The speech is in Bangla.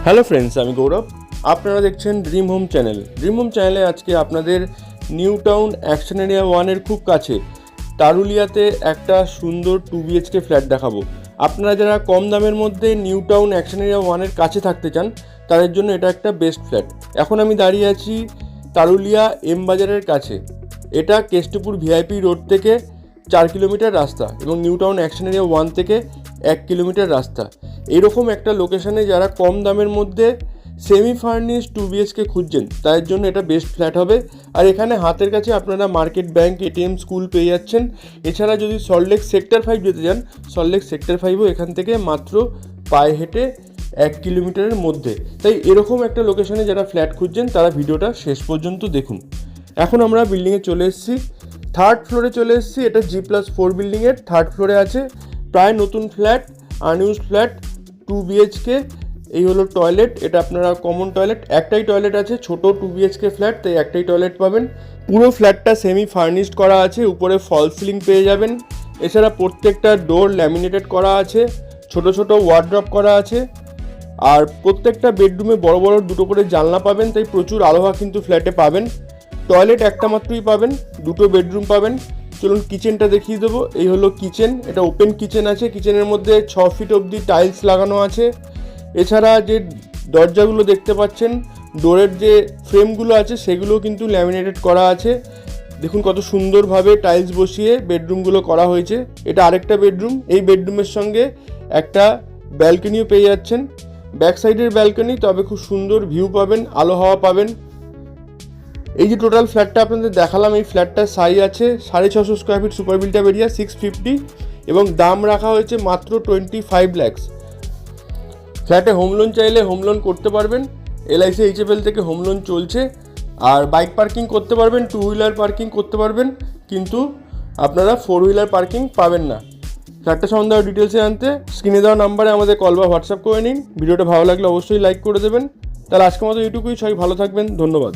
হ্যালো ফ্রেন্ডস, আমি গৌরব। আপনারা দেখছেন dream home channel. Dream home চ্যানেলে আজকে আপনাদের নিউ টাউন অ্যাকশন এরিয়া 1-এর খুব কাছে তারুলিয়াতে একটা সুন্দর 2BHK ফ্ল্যাট দেখাবো। আপনারা যারা কম দামের মধ্যে নিউ টাউন অ্যাকশন এরিয়া 1-এর কাছে থাকতে চান তাদের জন্য এটা একটা বেস্ট ফ্ল্যাট। এখন আমি দাঁড়িয়ে আছি তারুলিয়া এম বাজারের কাছে। এটা কেষ্টপুর ভিআইপি রোড থেকে 4 কিলোমিটার রাস্তা এবং নিউ টাউন অ্যাকশন এরিয়া 1 থেকে 1 কিলোমিটার রাস্তা। এরকম একটা লোকেশানে যারা কম দামের মধ্যে সেমি ফার্নিশ 2BHK খুঁজছেন তাদের জন্য এটা বেস্ট ফ্ল্যাট হবে। আর এখানে হাতের কাছে আপনারা মার্কেট, ব্যাংক, এটিএম, স্কুল পেয়ে যাচ্ছেন। এছাড়া যদি সল্টলেক সেক্টর 5 যেতে চান, সল্টলেক সেক্টর 5ও এখান থেকে মাত্র পায়ে হেঁটে 1 কিলোমিটারের মধ্যে। তাই এরকম একটা লোকেশানে যারা ফ্ল্যাট খুঁজছেন তারা ভিডিওটা শেষ পর্যন্ত দেখুন। এখন আমরা বিল্ডিংয়ে চলে এসেছি, 3rd ফ্লোরে চলে এসেছি। এটা G+4 বিল্ডিংয়ের 3rd ফ্লোরে আছে। প্রায় নতুন ফ্ল্যাট, আনইউজ ফ্ল্যাট, 2BHK। এই হলো টয়লেট। এটা আপনারা কমন টয়লেট, একটাই টয়লেট আছে, ছোট 2BHK ফ্ল্যাট, তাই একটাই টয়লেট পাবেন। পুরো ফ্ল্যাটটা সেমি ফার্নিশড করা আছে, উপরে ফল সিলিং পেয়ে যাবেন। এছাড়া প্রত্যেকটা ডোর ল্যামিনেটেড করা আছে, ছোট ছোট ওয়ার্ড্রপ করা আছে। আর প্রত্যেকটা বেডরুমে বড় বড় দুটো করে জানলা পাবেন, তাই প্রচুর আলোহা কিন্তু ফ্ল্যাটে পাবেন। টয়লেট একটা মাত্রই পাবেন, দুটো বেডরুম পাবেন। চলুন কিচেনটা দেখিয়ে দেবো। এই হলো কিচেন। এটা ওপেন কিচেন আছে। কিচেনের মধ্যে 6 ফিট অবধি টাইলস লাগানো আছে। এছাড়া যে দরজাগুলো দেখতে পাচ্ছেন, ডোরের যে ফ্রেমগুলো আছে সেগুলো কিন্তু ল্যামিনেটেড করা আছে। দেখুন কত সুন্দরভাবে টাইলস বসিয়ে বেডরুমগুলো করা হয়েছে। এটা আরেকটা বেডরুম। এই বেডরুমের সঙ্গে একটা ব্যালকনিও পেয়ে যাচ্ছেন, ব্যাক সাইডের ব্যালকনি, তবে খুব সুন্দর ভিউ পাবেন, আলো হাওয়া পাবেন। এই যে টোটাল ফ্ল্যাটটা আপনাদের দেখালাম, এই ফ্ল্যাটটার সাইজ আছে 650 square feet, super built up area 650 এবং দাম রাখা হয়েছে মাত্র 25 lakhs। ফ্ল্যাটে হোম লোন চাইলে হোম লোন করতে পারবেন। LIC HFL থেকে হোম লোন চলছে। আর বাইক পার্কিং করতে পারবেন, 2 হুইলার পার্কিং করতে পারবেন, কিন্তু আপনারা 4 হুইলার পার্কিং পাবেন না। ফ্ল্যাটটা সম্বন্ধে আরও ডিটেলসে জানতে স্ক্রিনে দেওয়া নাম্বারে আমাদের কল বা হোয়াটসঅ্যাপ করে নিন। ভিডিওটা ভালো লাগলে অবশ্যই লাইক করে দেবেন। তাহলে আজকের মতো এইটুকুই। সবাই ভালো থাকবেন, ধন্যবাদ।